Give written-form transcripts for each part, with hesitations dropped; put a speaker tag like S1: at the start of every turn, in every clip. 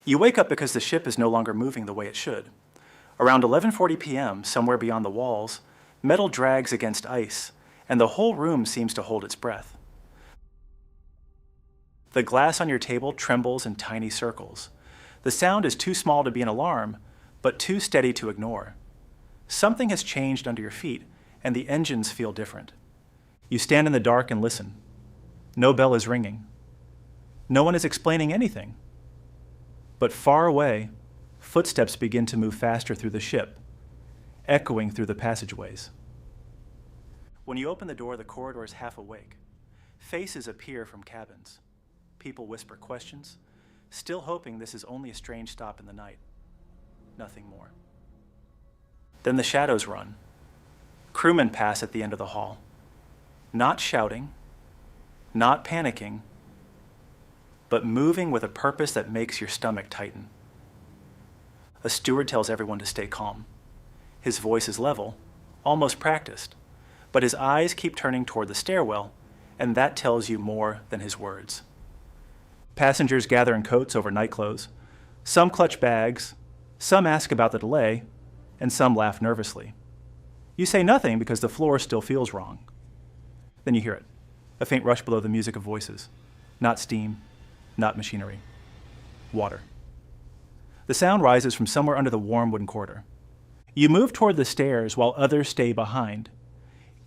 S1: You wake up because the ship is no longer moving the way it should. Around 11:40 p.m., somewhere beyond the walls, metal drags against ice, and the whole room seems to hold its breath. The glass on your table trembles in tiny circles. The sound is too small to be an alarm, but too steady to ignore. Something has changed under your feet, and the engines feel different. You stand in the dark and listen. No bell is ringing. No one is explaining anything. But far away, footsteps begin to move faster through the ship, echoing through the passageways. When you open the door, the corridor is half awake. Faces appear from cabins. People whisper questions, still hoping this is only a strange stop in the night. Nothing more. Then the shadows run. Crewmen pass at the end of the hall. Not shouting, not panicking, but moving with a purpose that makes your stomach tighten. A steward tells everyone to stay calm. His voice is level, almost practiced, but his eyes keep turning toward the stairwell, and that tells you more than his words. Passengers gather in coats over nightclothes. Some clutch bags, some ask about the delay, and some laugh nervously. You say nothing because the floor still feels wrong. Then you hear it, a faint rush below the music of voices. Not steam, not machinery. Water. The sound rises from somewhere under the warm wooden corridor. You move toward the stairs while others stay behind.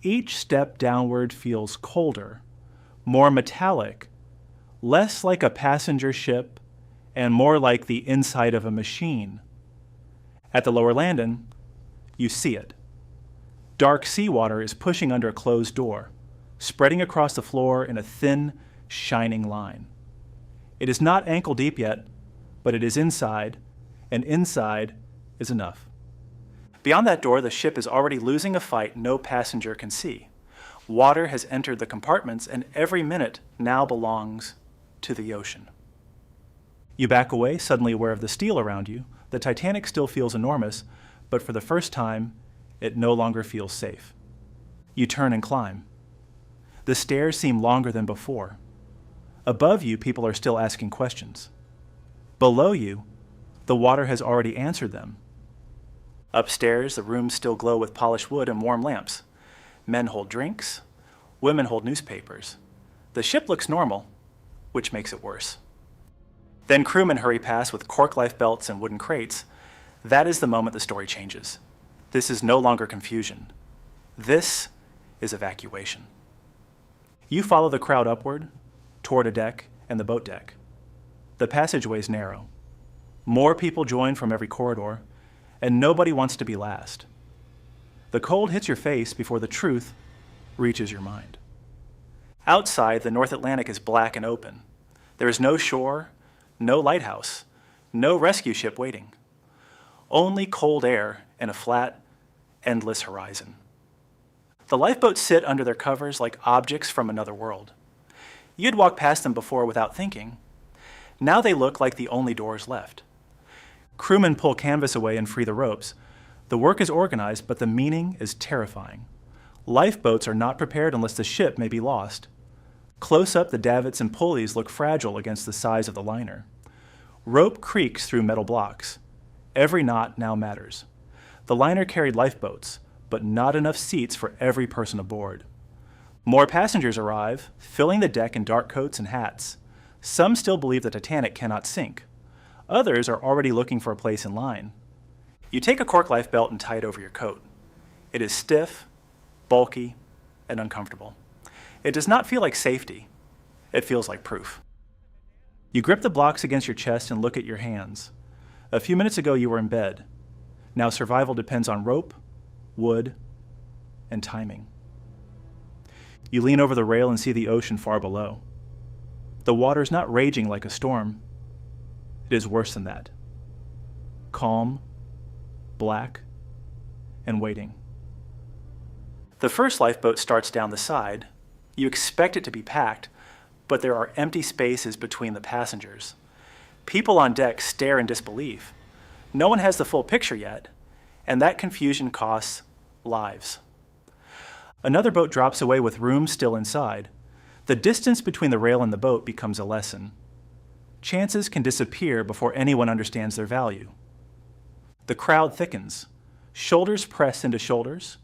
S1: Each step downward feels colder, more metallic, less like a passenger ship and more like the inside of a machine. At the lower landing, you see it. Dark seawater is pushing under a closed door, spreading across the floor in a thin, shining line. It is not ankle deep yet, but it is inside, and inside is enough. Beyond that door, the ship is already losing a fight no passenger can see. Water has entered the compartments, and every minute now belongs to the ocean. You back away, suddenly aware of the steel around you. The Titanic still feels enormous, but for the first time, it no longer feels safe. You turn and climb. The stairs seem longer than before. Above you, people are still asking questions. Below you, the water has already answered them. Upstairs, the rooms still glow with polished wood and warm lamps. Men hold drinks. Women hold newspapers. The ship looks normal, which makes it worse. Then crewmen hurry past with cork life belts and wooden crates. That is the moment the story changes. This is no longer confusion. This is evacuation. You follow the crowd upward, toward a deck and the boat deck. The passageways narrow. More people join from every corridor, and nobody wants to be last. The cold hits your face before the truth reaches your mind. Outside, the North Atlantic is black and open. There is no shore, no lighthouse, no rescue ship waiting. Only cold air and a flat, endless horizon. The lifeboats sit under their covers like objects from another world. You'd walked past them before without thinking. Now they look like the only doors left. Crewmen pull canvas away and free the ropes. The work is organized, but the meaning is terrifying. Lifeboats are not prepared unless the ship may be lost. Close up, the davits and pulleys look fragile against the size of the liner. Rope creaks through metal blocks. Every knot now matters. The liner carried lifeboats, but not enough seats for every person aboard. More passengers arrive, filling the deck in dark coats and hats. Some still believe the Titanic cannot sink. Others are already looking for a place in line. You take a cork life belt and tie it over your coat. It is stiff, bulky, and uncomfortable. It does not feel like safety. It feels like proof. You grip the blocks against your chest and look at your hands. A few minutes ago, you were in bed. Now survival depends on rope, wood, and timing. You lean over the rail and see the ocean far below. The water is not raging like a storm. It is worse than that. Calm, black, and waiting. The first lifeboat starts down the side. You expect it to be packed, but there are empty spaces between the passengers. People on deck stare in disbelief. No one has the full picture yet, and that confusion costs lives. Another boat drops away with rooms still inside. The distance between the rail and the boat becomes a lesson. chances can disappear before anyone understands their value. The crowd thickens. Shoulders press into shoulders.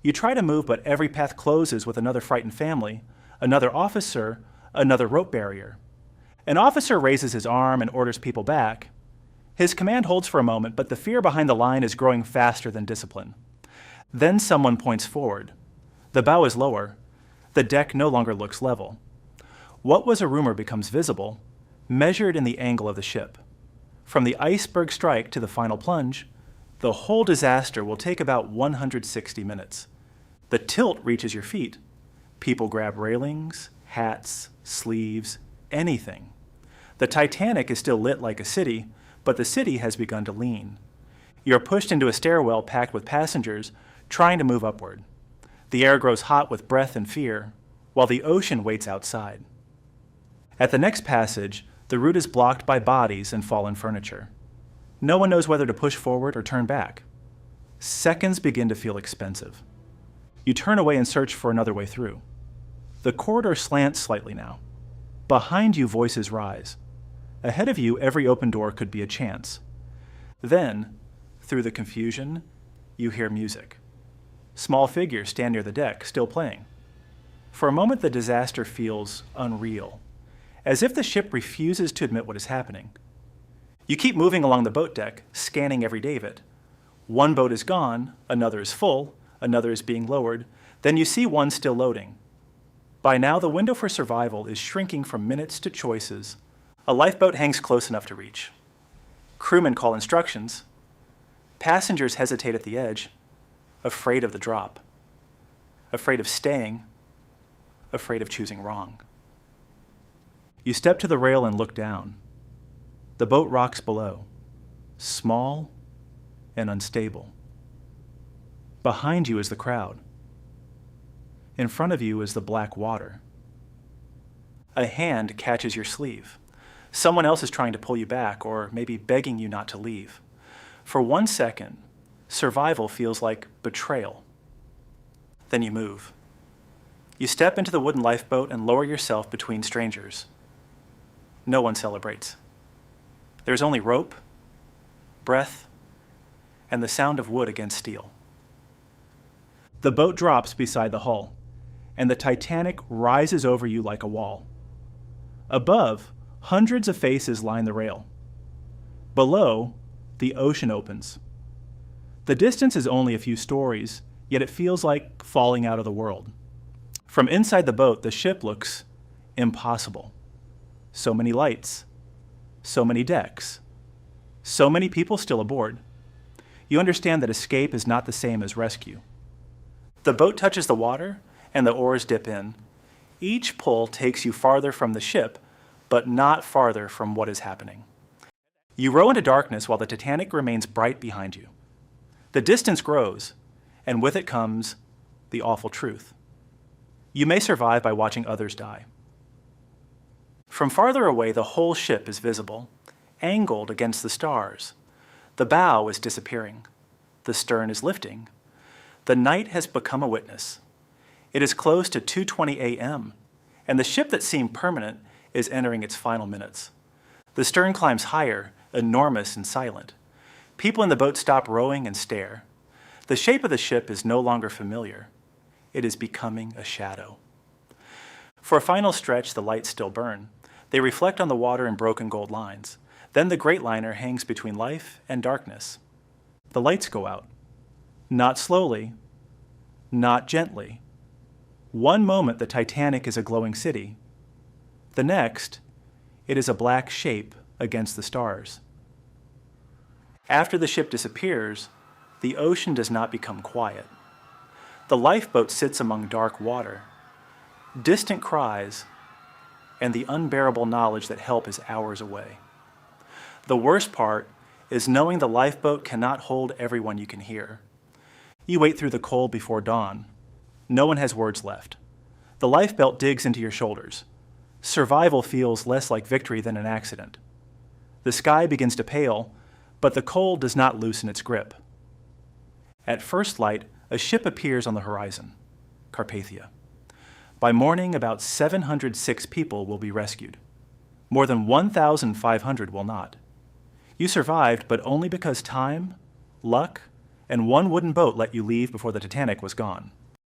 S1: You try to move, but every path closes with another frightened family, another officer, another rope barrier. An officer raises his arm and orders people back. His command holds for a moment, but the fear behind the line is growing faster than discipline. Then someone points forward. The bow is lower. The deck no longer looks level. What was a rumor becomes visible, measured in the angle of the ship. From the iceberg strike to the final plunge, the whole disaster will take about 160 minutes. The tilt reaches your feet. People grab railings, hats, sleeves, anything. The Titanic is still lit like a city, but the city has begun to lean. You're pushed into a stairwell packed with passengers trying to move upward. The air grows hot with breath and fear, while the ocean waits outside. At the next passage, the route is blocked by bodies and fallen furniture. No one knows whether to push forward or turn back. Seconds begin to feel expensive. You turn away and search for another way through. The corridor slants slightly now. Behind you, voices rise. Ahead of you, every open door could be a chance. Then, through the confusion, you hear music. Small figures stand near the deck, still playing. For a moment, the disaster feels unreal, as if the ship refuses to admit what is happening. You keep moving along the boat deck, scanning every davit. One boat is gone, another is full, another is being lowered, then you see one still loading. By now, the window for survival is shrinking from minutes to choices. A lifeboat hangs close enough to reach. Crewmen call instructions. Passengers hesitate at the edge, afraid of the drop, afraid of staying, afraid of choosing wrong. You step to the rail and look down. The boat rocks below, small and unstable. Behind you is the crowd. In front of you is the black water. A hand catches your sleeve. Someone else is trying to pull you back, or maybe begging you not to leave. For 1 second, survival feels like betrayal. Then you move. You step into the wooden lifeboat and lower yourself between strangers. No one celebrates. There's only rope, breath, and the sound of wood against steel. The boat drops beside the hull, and the Titanic rises over you like a wall. Above, hundreds of faces line the rail. Below, the ocean opens. The distance is only a few stories, yet it feels like falling out of the world. From inside the boat, the ship looks impossible. So many lights, so many decks, so many people still aboard. You understand that escape is not the same as rescue. The boat touches the water, and the oars dip in. Each pull takes you farther from the ship, but not farther from what is happening. You row into darkness while the Titanic remains bright behind you. The distance grows, and with it comes the awful truth. You may survive by watching others die. From farther away, the whole ship is visible, angled against the stars. The bow is disappearing. The stern is lifting. The night has become a witness. It is close to 2:20 a.m., and the ship that seemed permanent is entering its final minutes. The stern climbs higher, enormous and silent. People in the boat stop rowing and stare. The shape of the ship is no longer familiar. It is becoming a shadow. For a final stretch, the lights still burn. They reflect on the water in broken gold lines. Then the great liner hangs between life and darkness. The lights go out. Not slowly, not gently. One moment, the Titanic is a glowing city. The next, it is a black shape against the stars. After the ship disappears, the ocean does not become quiet. The lifeboat sits among dark water, distant cries, and the unbearable knowledge that help is hours away. The worst part is knowing the lifeboat cannot hold everyone you can hear. You wait through the cold before dawn. No one has words left. The lifebelt digs into your shoulders. Survival feels less like victory than an accident. The sky begins to pale, but the cold does not loosen its grip. At first light, a ship appears on the horizon, Carpathia. By morning, about 706 people will be rescued. More than 1,500 will not. You survived, but only because time, luck, and one wooden boat let you leave before the Titanic was gone.